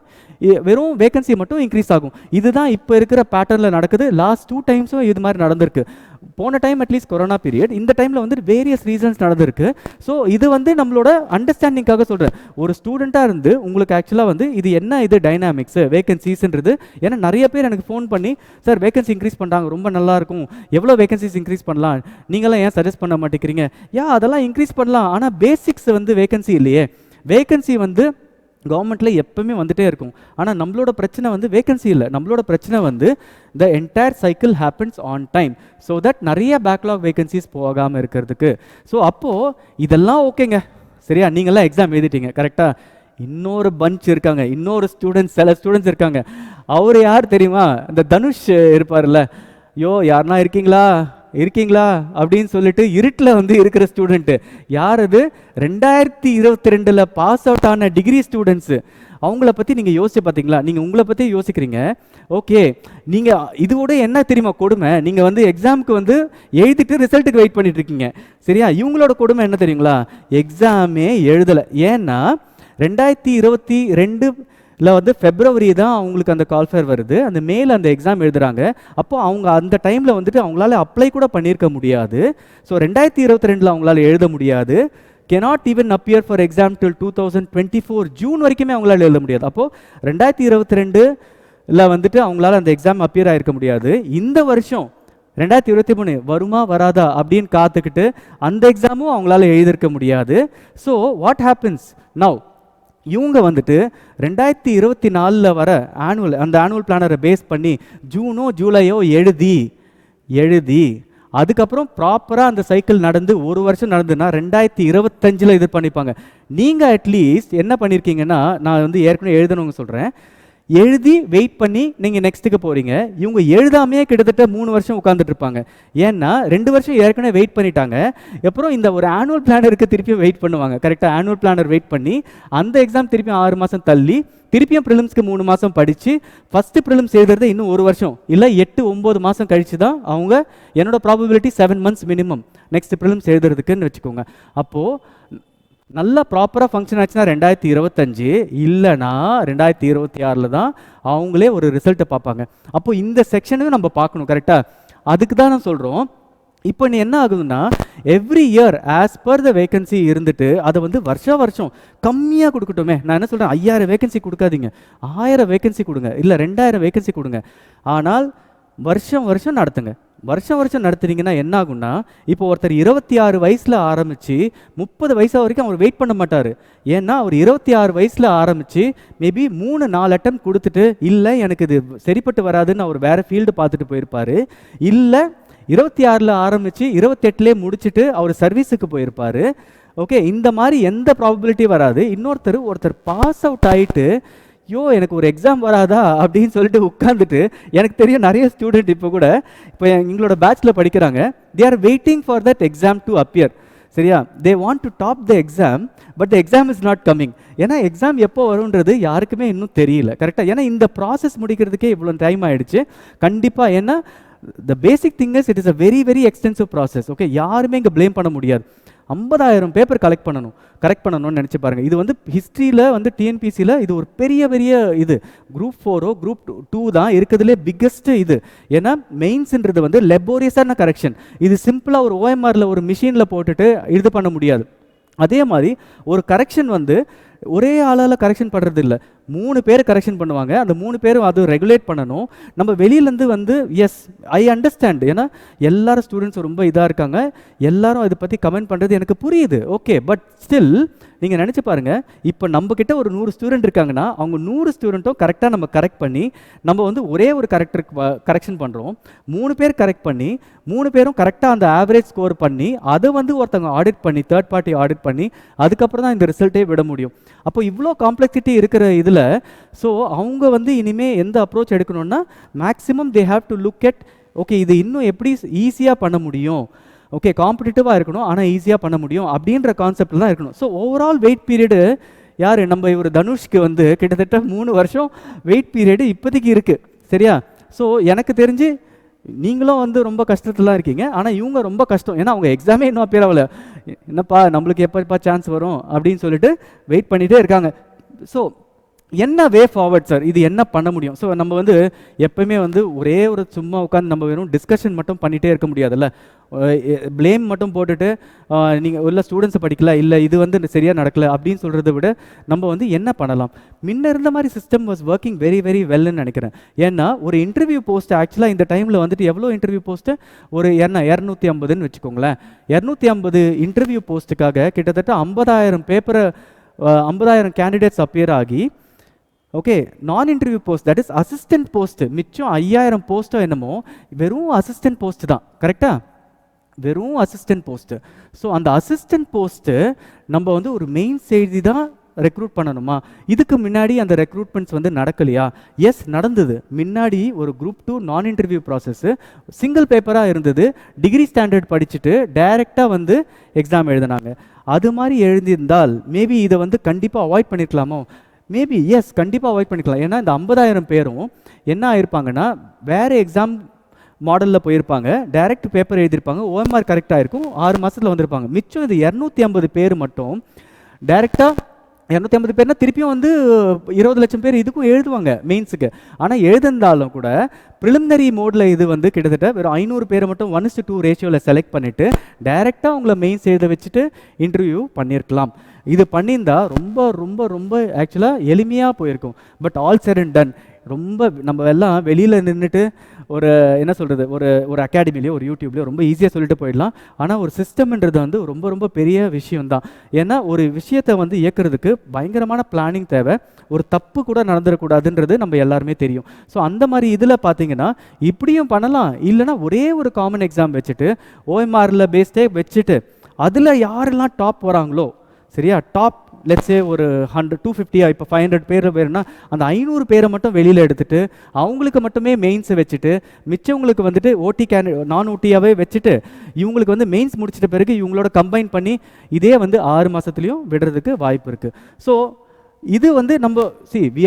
வெறும் வேகன்சி மட்டும் இன்க்ரீஸ் ஆகும். இதுதான் இப்போ இருக்கிற பேட்டர்னில் நடக்குது. லாஸ்ட் 2 டைம்ஸும் இது மாதிரி நடந்திருக்கு. போன டைம் அட்லீஸ்ட் கொரோனா பீரியட், இந்த டைமில் வந்து வேரியஸ் ரீசன்ஸ் நடந்திருக்கு. ஸோ இது வந்து நம்மளோட அண்டர்ஸ்டாண்டிங்காக சொல்கிறேன். ஒரு ஸ்டூடெண்ட்டாக இருந்து உங்களுக்கு ஆக்சுவலாக வந்து இது என்ன இது டைனாமிக்ஸ் வேகன்சிஸ்ன்றது, ஏன்னா நிறைய பேர் எனக்கு ஃபோன் பண்ணி சார் வேகன்சி இன்க்ரீஸ் பண்ணுறாங்க, ரொம்ப நல்லாயிருக்கும், எவ்வளோ வேகன்சிஸ் இன்க்ரீஸ் பண்ணலாம், நீங்களாம் ஏன் சஜஸ்ட் பண்ண மாட்டேங்கிறீங்க? அதெல்லாம் இன்க்ரீஸ் பண்ணலாம், ஆனால் பேசிக்ஸ் வந்து வேகன்சி இல்லையே. வேகன்சி வந்து கவர்மெண்ட்டில் எப்பவுமே வந்துட்டே இருக்கும். ஆனால் நம்மளோட பிரச்சனை வந்து வேகன்சி இல்லை, நம்மளோட பிரச்சனை வந்து the entire cycle happens on time, so that நிறைய பேக்லாக் வேகன்சிஸ் போகாமல் இருக்கிறதுக்கு. ஸோ அப்போது இதெல்லாம் ஓகேங்க, சரியா? நீங்கள்லாம் எக்ஸாம் எழுதிட்டீங்க, கரெக்டாக? இன்னொரு பஞ்ச் இருக்காங்க, இன்னொரு சில ஸ்டூடெண்ட்ஸ் இருக்காங்க. அவர் யார் தெரியுமா? இந்த தனுஷ் இருப்பார்ல, யாருன்னா இருக்கீங்களா அப்படின்னு சொல்லிட்டு இருட்டில் வந்து இருக்கிற ஸ்டூடெண்ட்டு. யார் அது? 2022 பாஸ் அவுட் ஆன டிகிரி ஸ்டூடெண்ட்ஸு. அவங்கள பற்றி நீங்கள் யோசிச்சு பார்த்தீங்களா? நீங்கள் உங்களை பற்றி யோசிக்கிறீங்க. ஓகே, நீங்கள் இதோட என்ன தெரியுமா கொடுமை? நீங்கள் வந்து எக்ஸாமுக்கு வந்து எழுதிட்டு ரிசல்ட்டுக்கு வெயிட் பண்ணிட்டு இருக்கீங்க. சரியா? இவங்களோட கொடுமை என்ன தெரியுங்களா? எக்ஸாமே எழுதலை. ஏன்னா 2022 வந்து ஃபெப்ரவரி தான் அவங்களுக்கு அந்த கால்ஃபேர் வருது. அந்த மேல அந்த எக்ஸாம் எழுதுறாங்க. அப்போ அவங்க அந்த டைமில் வந்துட்டு அவங்களால அப்ளை கூட பண்ணியிருக்க முடியாது. ஸோ 2022 அவங்களால எழுத முடியாது. cannot even appear for exam till 2024 June வரைக்குமே அவங்களால எழுத முடியாது. அப்போ 2022 வந்துட்டு அவங்களால அந்த எக்ஸாம் அப்பியர் ஆயிருக்க முடியாது. இந்த வருஷம் 2023 வருமா வராதா அப்படின்னு காத்துக்கிட்டு அந்த எக்ஸாமும் அவங்களால எழுதியிருக்க முடியாது. So what happens now? இவங்க வந்துட்டு 2024 வர அந்த ஆனுவல் பிளானரை பேஸ் பண்ணி ஜூனோ ஜூலையோ எழுதி அதுக்கப்புறம் ப்ராப்பராக அந்த சைக்கிள் நடந்து ஒரு வருஷம் நடந்துன்னா 2025 இது பண்ணிப்பாங்க. நீங்கள் அட்லீஸ்ட் என்ன பண்ணியிருக்கீங்கன்னா, நான் வந்து ஏற்கனவே எழுதணுங்க சொல்கிறேன், எழுதி வெயிட் பண்ணி நீங்கள் நெக்ஸ்ட்டுக்கு போகிறீங்க. இவங்க எழுதாமையே கிட்டத்தட்ட 3 வருஷம் உட்காந்துட்டு இருப்பாங்க. ஏன்னா 2 வருஷம் ஏற்கனவே வெயிட் பண்ணிட்டாங்க. அப்புறம் இந்த ஒரு ஆனுவல் பிளானருக்கு திருப்பியும் வெயிட் பண்ணுவாங்க. கரெக்டாக ஆனுவல் பிளானர் வெயிட் பண்ணி அந்த எக்ஸாம் திருப்பியும் 6 மாதம் தள்ளி திருப்பியும் ப்ரிலிம்ஸ்க்கு 3 மாதம் படித்து ஃபஸ்ட்டு ப்ரிலிம்ஸ் எழுதுறது இன்னும் 1 வருஷம் இல்லை 8-9 மாதம் கழித்து தான் அவங்க என்னோட probability 7 months minimum next prelims எழுதுறதுக்குன்னு வச்சுக்கோங்க. அப்போது நல்லா ப்ராப்பராக ஃபங்க்ஷன் ஆச்சுன்னா 2025 இல்லைனா 2026 தான் அவங்களே ஒரு ரிசல்ட்டை பார்ப்பாங்க. அப்போது இந்த செக்ஷனையும் நம்ம பார்க்கணும். கரெக்டாக அதுக்கு தான் நான் சொல்கிறோம். இப்போ நீ என்ன ஆகுதுன்னா, every year as per the vacancy இருந்துட்டு அதை வந்து வருஷம் கம்மியாக கொடுக்கட்டுமே. நான் என்ன சொல்கிறேன், 5000 வேகன்சி கொடுக்காதீங்க, 1000 வேகன்சி கொடுங்க, இல்லை 2000 வேகன்சி கொடுங்க. ஆனால் வருஷம் நடத்துங்க. வருஷம் நடத்துறீங்கன்னா என்ன ஆகும்னா, இப்போ ஒருத்தர் 26 வயசில் ஆரம்பித்து 30 வயசு வரைக்கும் அவர் வெயிட் பண்ண மாட்டார். ஏன்னா அவர் 26 வயசில் ஆரம்பித்து மேபி 3-4 அட்டம் கொடுத்துட்டு இல்லை எனக்கு இது சரிப்பட்டு வராதுன்னு அவர் வேறு ஃபீல்டு பார்த்துட்டு போயிருப்பார். இல்லை 26 ஆரம்பித்து 28 முடிச்சுட்டு அவர் சர்வீஸுக்கு போயிருப்பார். ஓகே, இந்த மாதிரி எந்த ப்ராபபிலிட்டி வராது. ஒருத்தர் பாஸ் அவுட் ஆகிட்டு எனக்கு ஒரு எக்ஸாம் வராதா அப்படின்னு சொல்லிட்டு உட்காந்துட்டு, எனக்கு தெரியும் நிறைய ஸ்டூடெண்ட் இப்போ எங்களோட பேட்சில் படிக்கிறாங்க. They are waiting for that exam to appear. சரியா? They want to top the exam, but the exam is not coming. ஏன்னா எக்ஸாம் எப்போ வரும்ன்றது யாருக்குமே இன்னும் தெரியல. கரெக்டாக? ஏன்னா இந்த ப்ராசஸ் முடிக்கிறதுக்கே இவ்வளோ டைம் ஆகிடுச்சு. கண்டிப்பாக ஏன்னா the basic thing is it is a very extensive process. Okay, யாருமே இங்கே ப்ளேம் பண்ண முடியாது. 50,000 பேப்பர் கரெக்ட் பண்ணணும்னு நினச்சி பாருங்கள். இது வந்து ஹிஸ்ட்ரியில் வந்து டிஎன்பிசியில் இது ஒரு பெரிய இது குரூப் 4 குரூப் 2 தான் இருக்கிறதுலே பிக்கஸ்ட் இது. ஏன்னா மெயின்ஸ்ன்றது வந்து லெபோரியஸான கரெக்ஷன். இது சிம்பிளாக ஒரு ஓஎம்ஆரில் ஒரு மிஷினில் போட்டுட்டு இது பண்ண முடியாது. அதே மாதிரி ஒரு கரெக்ஷன் வந்து ஒரே ஆளால் கரெக்ஷன் பண்ணுறது இல்லை, 3 பேர் கரெக்ஷன் பண்ணுவாங்க. அந்த 3 பேரும் அது ரெகுலேட் பண்ணணும். நம்ம வெளியிலேருந்து வந்து எஸ் ஐ அண்டர்ஸ்டாண்ட், ஏன்னா எல்லாரும் ஸ்டூடெண்ட்ஸ் ரொம்ப இதாக இருக்காங்க, எல்லாரும் அதை பற்றி கமெண்ட் பண்ணுறது எனக்கு புரியுது. ஓகே, பட் ஸ்டில் நீங்கள் நினச்சி பாருங்கள், இப்போ நம்மக்கிட்ட ஒரு 100 ஸ்டூடெண்ட் இருக்காங்கன்னா அவங்க 100 ஸ்டூடெண்ட்டும் கரெக்டாக நம்ம கரெக்ட் பண்ணி நம்ம வந்து ஒரே ஒரு கரெக்ஷன் பண்ணுறோம். 3 பேர் கரெக்ட் பண்ணி 3 பேரும் கரெக்டாக அந்த ஆவரேஜ் ஸ்கோர் பண்ணி அதை வந்து ஒருத்தவங்க ஆடிட் பண்ணி தேர்ட் பார்ட்டி ஆடிட் பண்ணி அதுக்கப்புறம் தான் இந்த ரிசல்ட்டே விட முடியும். அப்போ இவ்வளோ காம்ப்ளெக்சிட்டி இருக்கிற இதில் ஸோ அவங்க வந்து இனிமேல் எந்த அப்ரோச் எடுக்கணும்னா maximum they have to look at okay இது இன்னும் எப்படி ஈஸியாக பண்ண முடியும், ஓகே காம்படிட்டிவாக இருக்கணும் ஆனால் ஈஸியாக பண்ண முடியும் அப்படின்ற கான்செப்டில் தான் இருக்கணும். ஸோ ஓவரால் வெயிட் பீரியடு யார் நம்ம இவர் தனுஷ்க்கு வந்து கிட்டத்தட்ட 3 வருஷம் வெயிட் பீரியடு இப்போதைக்கு இருக்குது. சரியா? ஸோ எனக்கு தெரிஞ்சு நீங்களும் வந்து ரொம்ப கஷ்டத்துலாம் இருக்கீங்க, ஆனால் இவங்க ரொம்ப கஷ்டம். ஏன்னா அவங்க எக்ஸாமே இன்னும் அப்பியர் ஆகலை, என்னப்பா நம்மளுக்கு எப்பப்பா சான்ஸ் வரும் அப்படின்னு சொல்லிட்டு வெயிட் பண்ணிகிட்டே இருக்காங்க. ஸோ என்ன வே ஃபார்வர்ட் சார், இது என்ன பண்ண முடியும்? ஸோ நம்ம வந்து எப்பவுமே வந்து ஒரே ஒரு சும்மா உட்காந்து நம்ம வெறும் டிஸ்கஷன் மட்டும் பண்ணிகிட்டே இருக்க முடியாதுல்ல. ப்ளேம் மட்டும் போட்டுட்டு நீங்கள் உள்ள ஸ்டூடெண்ட்ஸை படிக்கல, இல்லை இது வந்து சரியாக நடக்கலை அப்படின்னு சொல்கிறத விட நம்ம வந்து என்ன பண்ணலாம்? முன்ன இருந்த மாதிரி சிஸ்டம் வாஸ் ஒர்க்கிங் வெரி வெல்னு நினைக்கிறேன். ஏன்னா ஒரு இன்டர்வியூ போஸ்ட் ஆக்சுவலாக இந்த டைமில் வந்துட்டு எவ்வளோ இன்டர்வியூ போஸ்ட்டு ஒரு 250ன்னு வச்சுக்கோங்களேன். 250 இன்டர்வியூ போஸ்ட்டுக்காக கிட்டத்தட்ட 50,000 கேண்டிடேட்ஸ் அப்பியர் ஆகி ஓகே நான் interview post that is assistant post மிச்சம் 5000 போஸ்ட்டோ என்னமோ வெறும் அசிஸ்டன்ட் போஸ்ட்டு தான். கரெக்டாக? வெறும் அசிஸ்டன்ட் போஸ்ட்டு. ஸோ அந்த அசிஸ்டன்ட் போஸ்ட்டு நம்ம வந்து ஒரு மெயின் செய்தி தான் ரெக்ரூட் பண்ணணுமா? இதுக்கு முன்னாடி அந்த ரெக்ரூட்மெண்ட்ஸ் வந்து நடக்கலையா? எஸ் நடந்தது. முன்னாடி ஒரு குரூப் 2 நான் இன்டர்வியூ ப்ராசஸ்ஸு சிங்கிள் பேப்பராக இருந்தது. டிகிரி ஸ்டாண்டர்ட் படிச்சுட்டு டைரெக்டாக வந்து எக்ஸாம் எழுதினாங்க. அது மாதிரி எழுதியிருந்தால் மேபி இதை வந்து கண்டிப்பாக அவாய்ட் பண்ணியிருக்கலாமோ? மேபி எஸ் கண்டிப்பாக அவாய்ட் பண்ணிக்கலாம். ஏன்னா இந்த 50,000 பேரும் என்ன ஆயிருப்பாங்கன்னா வேறு எக்ஸாம் மாடலில் போயிருப்பாங்க, டைரக்ட் பேப்பர் எழுதியிருப்பாங்க, ஓஎம்ஆர் கரெக்டாக இருக்கும், 6 மாதத்தில் வந்திருப்பாங்க. மிச்சம் இது 250 பேர் மட்டும் டைரெக்டாக 250 பேர்னா திருப்பியும் வந்து 20 லட்சம் பேர் இதுக்கும் எழுதுவாங்க மெயின்ஸுக்கு. ஆனால் எழுதிருந்தாலும் கூட ப்ரிலிமினரி மோடில் இது வந்து கிட்டத்தட்ட வெறும் 500 பேரை மட்டும் 1:2 ரேஷியோவில் செலக்ட் பண்ணிவிட்டு டைரெக்டாக உங்களை மெயின்ஸ் எழுத வச்சுட்டு இன்டர்வியூ பண்ணியிருக்கலாம். இது பண்ணியிருந்தா ரொம்ப ரொம்ப ரொம்ப ஆக்சுவலாக எளிமையாக போயிருக்கும். But all set and ton ரொம்ப நம்ம எல்லாம் வெளியில் நின்றுட்டு ஒரு என்ன சொல்கிறது, ஒரு அகாடமிலையோ ஒரு யூடியூப்லையோ ரொம்ப ஈஸியாக சொல்லிட்டு போயிடலாம். ஆனால் ஒரு சிஸ்டம்ன்றது வந்து ரொம்ப ரொம்ப பெரிய விஷயம்தான். ஏன்னா ஒரு விஷயத்தை வந்து இயக்கிறதுக்கு பயங்கரமான பிளானிங் தேவை. ஒரு தப்பு கூட நடந்துடக்கூடாதுன்றது நம்ம எல்லாருமே தெரியும். ஸோ அந்த மாதிரி இதில் பார்த்தீங்கன்னா இப்படியும் பண்ணலாம். இல்லைனா ஒரே ஒரு காமன் எக்ஸாம் வச்சுட்டு ஓஎம்ஆரில் பேஸ்டே வச்சுட்டு அதில் யாரெல்லாம் டாப் வராங்களோ, சரியா, டாப் லெட்ஸே ஒரு 100 250 இப்போ 500 பேர் வேறுனா அந்த 500 பேரை மட்டும் வெளியில் எடுத்துகிட்டு அவங்களுக்கு மட்டுமே மெயின்ஸை வச்சுட்டு மிச்சவங்களுக்கு வந்துட்டு ஓடி நான் ஓட்டியாகவே வச்சுட்டு இவங்களுக்கு வந்து மெயின்ஸ் முடிச்சிட்ட பிறகு இவங்களோட கம்பைன் பண்ணி இதே வந்து 6 மாதத்துலேயும் விடுறதுக்கு வாய்ப்பு இருக்குது. ஸோ இது வந்து நம்ம we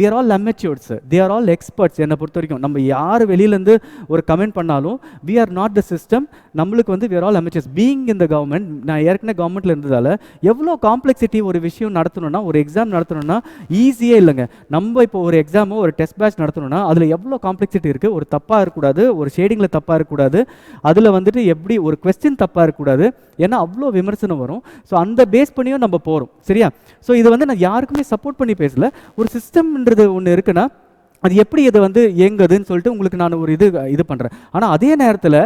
are all amateurs, they are all experts. என்னை பொறுத்த வரைக்கும் நம்ம யார் வெளியிலேருந்து ஒரு கமெண்ட் பண்ணாலும் we are not the system. நம்மளுக்கு வந்து we are all amateurs. being in the government, நான் ஏற்கனவே கவர்மெண்ட்டில் இருந்ததால் எவ்வளோ காம்ப்ளெக்சிட்டி ஒரு விஷயம் நடத்தணும்னா, ஒரு எக்ஸாம் நடத்தணும்னா ஈஸியே இல்லைங்க. நம்ம இப்போ ஒரு எக்ஸாமோ ஒரு டெஸ்ட் பேட்ச் நடத்தணும்னா அதில் எவ்வளோ காம்ப்ளெக்சிட்டி இருக்குது. ஒரு தப்பாக இருக்கக்கூடாது, ஒரு ஷேடிங்கில் தப்பாக இருக்கக்கூடாது, அதில் வந்துட்டு எப்படி ஒரு கொஸ்டின் தப்பாக இருக்கக்கூடாது, ஏன்னா அவ்வளோ விமர்சனம் வரும். ஸோ அந்த பேஸ் பண்ணியும் நம்ம போகிறோம், சரியா. ஸோ இது வந்து நான் யாருக்குமே சப்போர்ட் பண்ணி பேசல. ஒரு சிஸ்டம்ன்றது ஒன்று இருக்குன்னா அது எப்படி இதை வந்து இயங்குதுன்னு சொல்லிட்டு உங்களுக்கு நான் ஒரு இது பண்ணுறேன். ஆனால் அதே நேரத்தில்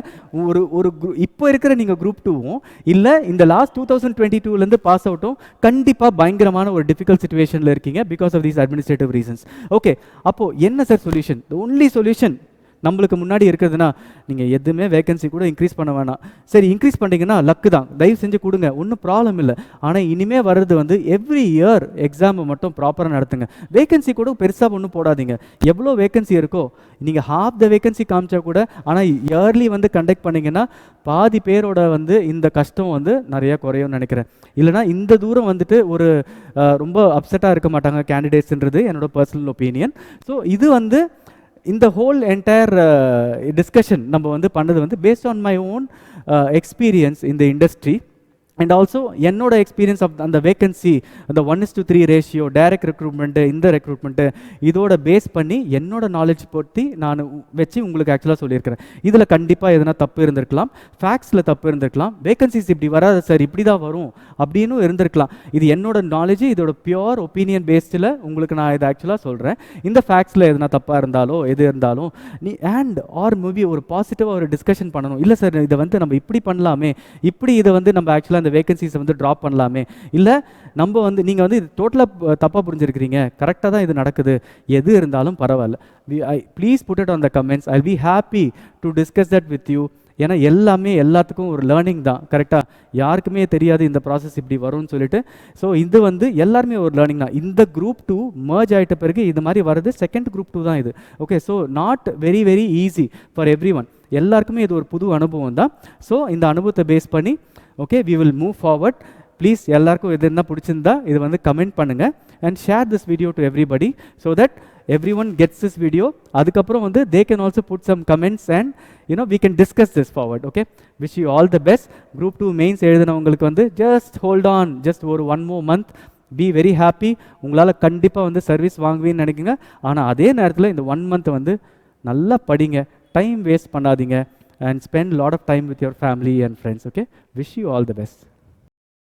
ஒரு இப்போ இருக்கிற நீங்கள் குரூப் 2வும் இல்லை இந்த லாஸ்ட் 2022லேருந்து பாஸ் அவுட்டும் கண்டிப்பாக பயங்கரமான ஒரு டிஃபிகல்ட் சுச்சுவேஷனில் இருக்கீங்க because of these administrative reasons. Okay, அப்போது என்ன sir solution? The only solution நம்மளுக்கு முன்னாடி இருக்கிறதுனா நீங்கள் எதுவுமே வேகன்சி கூட இன்க்ரீஸ் பண்ண வேணாம். சரி, இன்க்ரீஸ் பண்ணிங்கன்னா லக்கு தான், தயவு செஞ்சு கொடுங்க, ஒன்றும் ப்ராப்ளம் இல்லை. ஆனால் இனிமேல் வர்றது வந்து எவ்ரி இயர் எக்ஸாமை மட்டும் ப்ராப்பராக நடத்துங்க. வேகன்சி கூட பெருசாக ஒன்றும் போடாதீங்க. எவ்வளோ வேகன்சி இருக்கோ நீங்கள் half the வேகன்சி காமிச்சா கூட, ஆனால் இயர்லி வந்து கண்டக்ட் பண்ணிங்கன்னா பாதி பேரோட வந்து இந்த கஷ்டம் வந்து நிறையா குறையும்னு நினைக்கிறேன். இல்லைனா இந்த தூரம் வந்துட்டு ஒரு ரொம்ப அப்செட்டாக இருக்க மாட்டாங்க கேண்டிடேட்ஸ்ன்றது என்னோட பர்சனல் ஒப்பீனியன். ஸோ இது வந்து இந்த ஹோல் என்டையர் டிஸ்கஷன் நம்ம வந்து பண்ணது வந்து based on my own experience in the industry and also என்னோட எக்ஸ்பீரியன்ஸ் ஆஃப் அந்த வேகன்சி, அந்த 1:3 ரேஷியோ, டைரக்ட் ரெக்ரூட்மெண்ட்டு, இந்த ரெக்ரூட்மெண்ட்டு, இதோட பேஸ் பண்ணி என்னோட நாலேஜ் பற்றி நான் வச்சு உங்களுக்கு ஆக்சுவலாக சொல்லியிருக்கிறேன். இதில் கண்டிப்பாக எதனா தப்பு இருந்திருக்கலாம், ஃபேக்ட்ஸில் தப்பு இருந்திருக்கலாம், வேகன்சிஸ் இப்படி வராது சார், இப்படி தான் வரும் அப்படின்னு இருந்திருக்கலாம். இது என்னோட நாலேஜ், இதோட பியோர் ஒப்பீனியன் பேஸ்டில் உங்களுக்கு நான் இதை ஆக்சுவலாக சொல்கிறேன். இந்த ஃபேக்ட்ஸில் எதனா தப்பாக இருந்தாலோ எது இருந்தாலும் நீ ஆர் மேபி ஒரு பாசிட்டிவாக ஒரு டிஸ்கஷன் பண்ணணும். இல்லை சார் இதை வந்து நம்ம இப்படி பண்ணலாமே, இப்படி இதை வந்து நம்ம ஆக்சுவலாக அந்த வேகன்சிஸை வந்து ட்ராப் பண்ணலாமே, இல்லை நம்ம வந்து நீங்கள் வந்து இது டோட்டலாக தப்பாக புரிஞ்சிருக்கிறீங்க, கரெக்டாக தான் இது நடக்குது, எது இருந்தாலும் பரவாயில்ல, please put it on the comments. I be happy to discuss that with you. ஏன்னா எல்லாத்துக்கும் ஒரு லேர்னிங் தான், கரெக்டாக. யாருக்குமே தெரியாது இந்த ப்ராசஸ் இப்படி வரும்னு சொல்லிட்டு. ஸோ இது வந்து எல்லாருமே ஒரு லேர்னிங் தான். இந்த குரூப் 2 மர்ஜ் ஆகிட்ட பிறகு இது மாதிரி வர்றது செகண்ட் குரூப் 2 தான் இது. Okay, so not very very easy for every one. எல்லாருக்குமே இது ஒரு புது அனுபவம் தான். ஸோ இந்த அனுபவத்தை பேஸ் பண்ணி okay we will move forward. Please எல்லாருக்கும் எது என்ன பிடிச்சிருந்தா இது வந்து கமெண்ட் பண்ணுங்கள் and share this video to everybody so that everyone gets this video. அதுக்கப்புறம் வந்து they can also put some comments and we can discuss this forward. Okay, wish you all the best. group 2 mains எழுதுனவங்களுக்கு வந்து just hold on, just ஒரு 1 more month, be very happy. உங்களால் கண்டிப்பாக வந்து சர்வீஸ் வாங்குவீன்னு நினைக்குங்க. ஆனால் அதே நேரத்தில் இந்த 1 month வந்து நல்லா படிங்க, டைம் வேஸ்ட் பண்ணாதீங்க and spend a lot of time with your family and friends. Okay, wish you all the best.